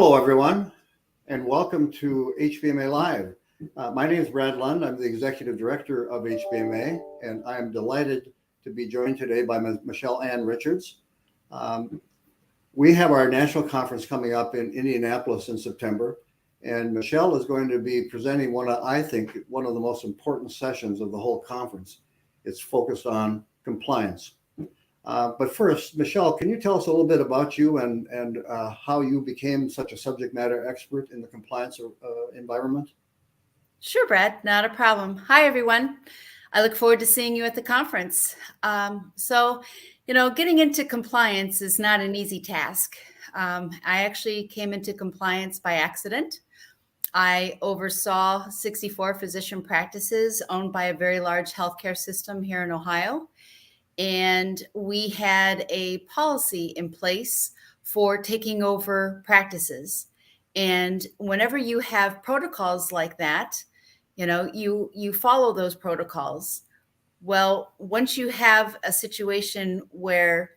Hello, everyone, and welcome to HBMA Live. My name is Brad Lund. I'm the Executive Director of HBMA, and I am delighted to be joined today by Michelle Ann Richards. We have our national conference coming up in Indianapolis in September, and Michelle is going to be presenting one of the most important sessions of the whole conference. It's focused on compliance. But first, Michelle, can you tell us a little bit about you and how you became such a subject matter expert in the compliance environment? Sure, Brad, not a problem. Hi, everyone. I look forward to seeing you at the conference. Getting into compliance is not an easy task. I actually came into compliance by accident. I oversaw 64 physician practices owned by a very large healthcare system here in Ohio. And we had a policy in place for taking over practices. And whenever you have protocols like that, you follow those protocols. Well, once you have a situation where,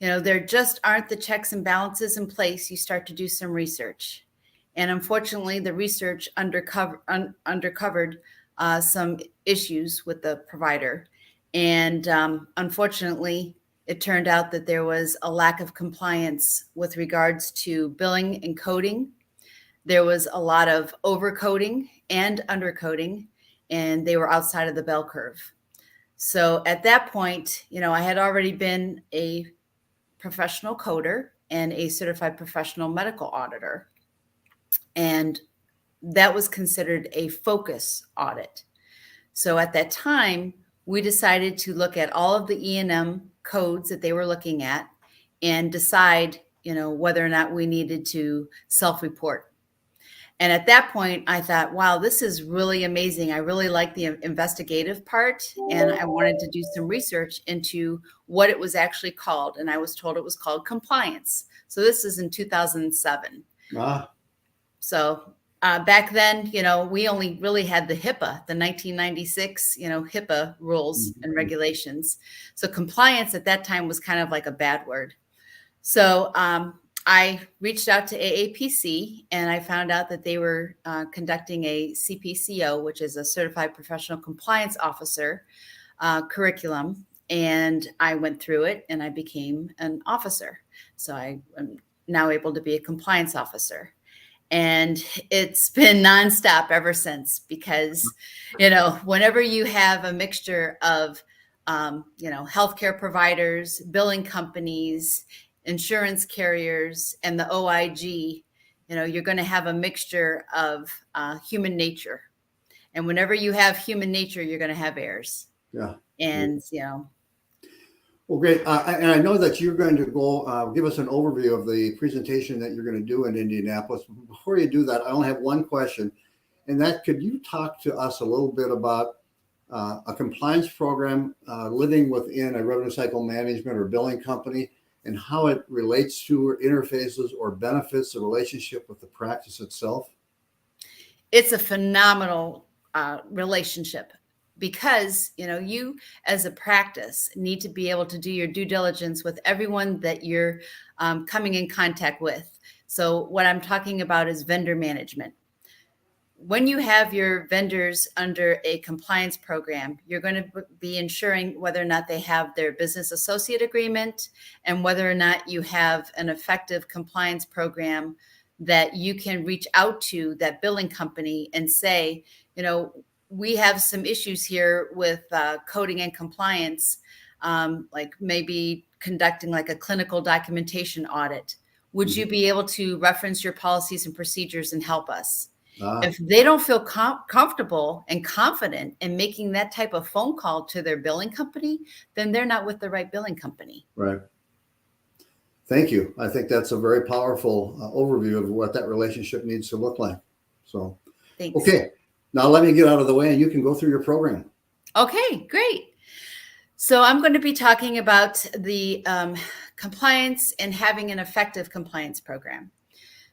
there just aren't the checks and balances in place, you start to do some research. And unfortunately, the research uncovered some issues with the provider. And unfortunately, it turned out that there was a lack of compliance with regards to billing and coding. There was a lot of overcoding and undercoding, and they were outside of the bell curve. So at that point, I had already been a professional coder and a certified professional medical auditor. And that was considered a focus audit. So at that time, we decided to look at all of the E&M codes that they were looking at and decide, whether or not we needed to self-report. And at that point, I thought, wow, this is really amazing. I really like the investigative part, and I wanted to do some research into what it was actually called. And I was told it was called compliance. So this is in 2007. So back then, we only really had the HIPAA, the 1996, HIPAA rules and regulations. So compliance at that time was kind of like a bad word. So I reached out to AAPC, and I found out that they were conducting a CPCO, which is a Certified Professional Compliance Officer curriculum. And I went through it, and I became an officer. So I am now able to be a compliance officer. And it's been nonstop ever since, because, whenever you have a mixture of, healthcare providers, billing companies, insurance carriers, and the OIG, you're going to have a mixture of human nature. And whenever you have human nature, you're going to have errors. Yeah. And, Well, great. And I know that you're going to go give us an overview of the presentation that you're going to do in Indianapolis. Before you do that, I only have one question. And that, could you talk to us a little bit about a compliance program living within a revenue cycle management or billing company, and how it relates to or interfaces or benefits the relationship with the practice itself? It's a phenomenal relationship. Because, you as a practice need to be able to do your due diligence with everyone that you're coming in contact with. So what I'm talking about is vendor management. When you have your vendors under a compliance program, you're going to be ensuring whether or not they have their business associate agreement, and whether or not you have an effective compliance program that you can reach out to that billing company and say, we have some issues here with coding and compliance, like maybe conducting like a clinical documentation audit. Would you be able to reference your policies and procedures and help us? If they don't feel comfortable and confident in making that type of phone call to their billing company, then they're not with the right billing company. Right. Thank you. I think that's a very powerful overview of what that relationship needs to look like. So, thanks. Okay. Now let me get out of the way and you can go through your program. Okay, great. So I'm going to be talking about the compliance and having an effective compliance program.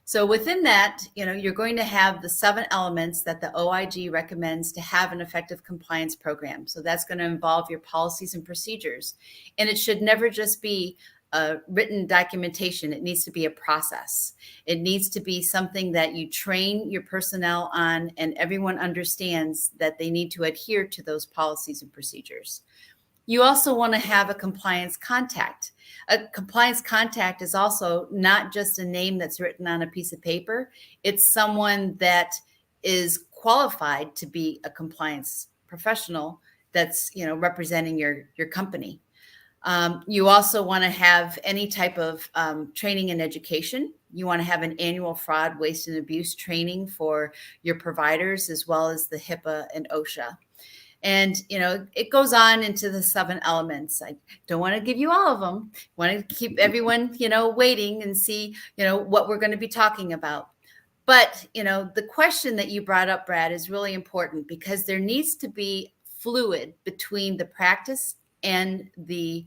So within that, you're going to have the 7 elements that the OIG recommends to have an effective compliance program. So that's going to involve your policies and procedures. And it should never just be a written documentation. It needs to be a process. It needs to be something that you train your personnel on, and everyone understands that they need to adhere to those policies and procedures. You also want to have a compliance contact. A compliance contact is also not just a name that's written on a piece of paper. It's someone that is qualified to be a compliance professional that's, representing your company. You also want to have any type of training and education. You want to have an annual fraud, waste, and abuse training for your providers, as well as the HIPAA and OSHA. And, it goes on into the 7 elements. I don't want to give you all of them. I want to keep everyone, waiting and see, what we're going to be talking about. But, the question that you brought up, Brad, is really important, because there needs to be fluid between the practice and the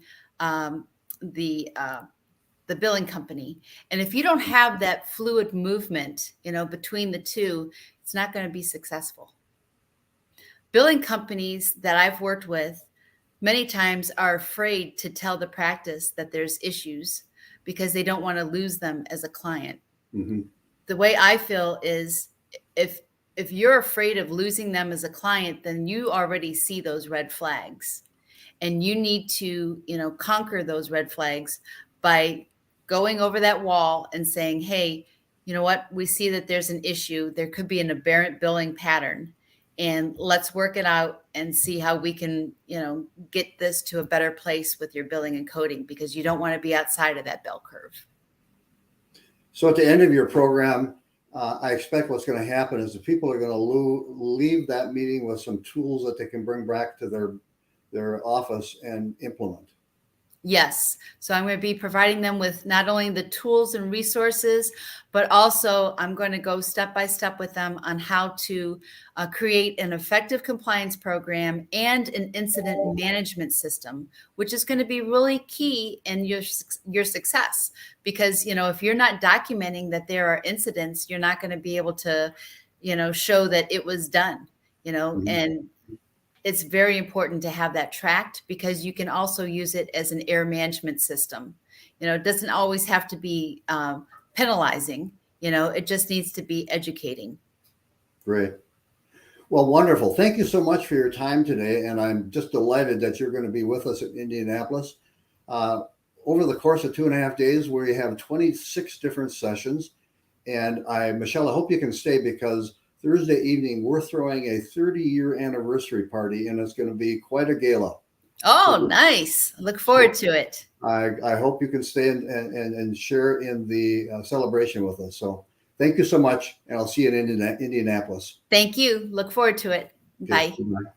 billing company. And if you don't have that fluid movement, between the two, it's not going to be successful. Billing companies that I've worked with many times are afraid to tell the practice that there's issues because they don't want to lose them as a client. Mm-hmm. The way I feel is if you're afraid of losing them as a client, then you already see those red flags, and you need to, conquer those red flags by going over that wall and saying, hey, you know what? We see that there's an issue. There could be an aberrant billing pattern, and let's work it out and see how we can, get this to a better place with your billing and coding, because you don't want to be outside of that bell curve. So at the end of your program, I expect what's going to happen is the people are going to leave that meeting with some tools that they can bring back to their office and implement. Yes. So I'm going to be providing them with not only the tools and resources, but also I'm going to go step by step with them on how to create an effective compliance program and an incident management system, which is going to be really key in your success. Because, if you're not documenting that there are incidents, you're not going to be able to, show that it was done, Mm-hmm. and it's very important to have that tracked, because you can also use it as an error management system. It doesn't always have to be penalizing, it just needs to be educating. Great. Well, wonderful. Thank you so much for your time today. And I'm just delighted that you're going to be with us in Indianapolis. Over the course of 2.5 days, where you have 26 different sessions. And Michelle, I hope you can stay, because Thursday evening, we're throwing a 30-year anniversary party, and it's going to be quite a gala. Oh, nice. Look forward to it. I hope you can stay and share in the celebration with us. So thank you so much, and I'll see you in Indianapolis. Thank you. Look forward to it. Okay, Bye. bye.